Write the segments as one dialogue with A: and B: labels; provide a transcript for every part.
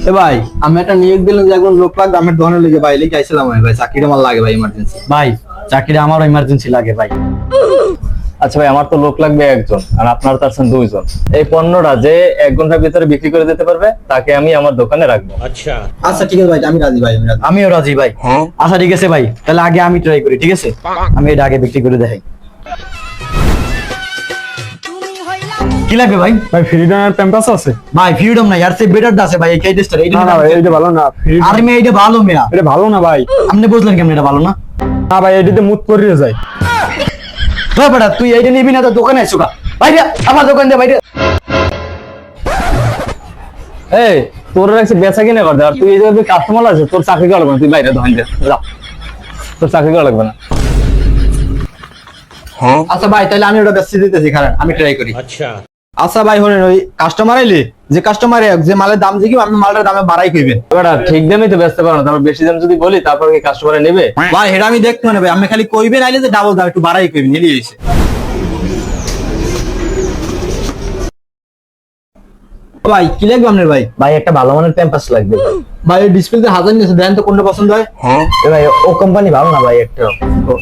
A: এ ভাই আমি একটা নিয়োগ দিলাম যে একজন লোক লাগবে আমার দোকানে লেগে ভাই লিখে আইছিলাম আমি ভাই চাকরিটা আমার লাগে ভাই ইমার্জেন্সি।
B: ভাই চাকরিটা আমারও ইমার্জেন্সি লাগে ভাই।
C: আচ্ছা ভাই, আমার তো লোক লাগবে একজন আর আপনার তো আছেন দুইজন। এই পণ্যটা যে 1 ঘন্টার ভিতরে বিক্রি করে দিতে পারবে তাকে আমি আমার দোকানে রাখবো।
A: আচ্ছা ঠিক আছে ভাই আমি রাজি ভাই আমি রাজি।
B: আমিও রাজি ভাই। আচ্ছা ঠিক আছে ভাই, তাহলে আগে আমি ট্রাই করি, ঠিক আছে? আমি এটা আগে বিক্রি করে দেখাই। কি লাগবে ভাই?
D: ভাই ফ্রিডম প্যাম্পাস আছে?
B: ভাই ফ্রিডম না, আর সে বেটার আছে ভাই, এই কেটেস্টার এইটা
D: না না ভাই এটা ভালো না, ফ্রিডম
B: আর আমি এইটা ভালো মেয়া।
D: এটা ভালো না ভাই।
B: আপনি বুঝলেন কেমন এটা ভালো না?
D: না ভাই এটাতে মুত পড়িয়ে যায়।
B: ভাই বেটা তুই এইটা নিবি না তো দোকানে আইছো কা? বাইরে আমার দোকান দে বাইরে।
C: এই তোর কাছে বেচা কিনা করতে, আর তুই এই যে কাস্টমার আছে তোর চাকরি করা লাগবে না, তুই বাইরে দোকান দে যা, তোর চাকরি করা লাগবে না।
A: আচ্ছা ভাই তাহলে আমি ওটা বেচতে দিতেছি, কারণ আমি ট্রাই করি। আচ্ছা ভাই হলেন ওই কাস্টমার আইলে যে কাস্টমার যে মালের দাম জিগি আমি মালের দামে বাড়াই কইবেন।
C: বেটা ঠিক দামই তো বেচতে পারো না, তারপর বেশি দাম যদি বলি তারপর কি কাস্টমারে নেবে?
A: ভাই এটা আমি দেখতে না ভাই, আমি খালি কইবেন আইলে যে ডাবল দাম একটু বাড়াই কইবেন নিয়ে এসে। ভাই কি লাগবে আপনার ভাই?
B: ভাই একটা ভালো মানের প্যাম্পাস লাগবে ভাই।
A: ভাই ডিসপ্লেতে হাজার নিয়েছে, দেন তো কোনটা পছন্দ হয়?
B: এ ভাই ও কোম্পানি ভালো না ভাই একটা।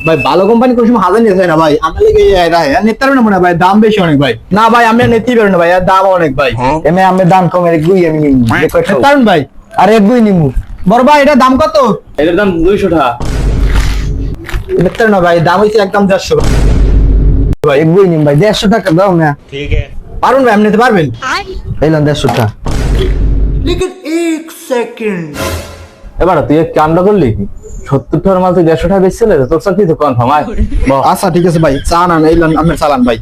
A: ভাই ভালো কোম্পানি কোন সময় হাজার নিয়েছে না ভাই, আমার লেগে নিতে পারবেন না মনে হয় ভাই, দাম বেশি অনেক ভাই। না ভাই আমি আর নিতেই পারবেন না ভাই, আর দাম অনেক ভাই।
B: এমে আমি দাম কমের গুই আমি নিমু।
A: নিতে পারবেন ভাই?
B: আর এক গুই নিমু।
A: বড় ভাই এটা দাম কত?
C: এটার দাম 200 টাকা।
A: নিতে পারবেন না ভাই, দাম হইছে একদম 150
B: ভাই এক গুই নিম ভাই, 150 টাকা দাও না।
A: পারুন ভাই, আপনি নিতে পারবেন?
B: এইলাম 150 টাকা।
C: এবার তুই এক কামটা করলি কি 70 টাকার মাল তুই 150 টাকা বেচছিলে, তোর চাকরি তো কনফার্ম। আয় বল।
A: আচ্ছা ঠিক আছে ভাই, চান আন এইলাম আপনার চালান ভাই।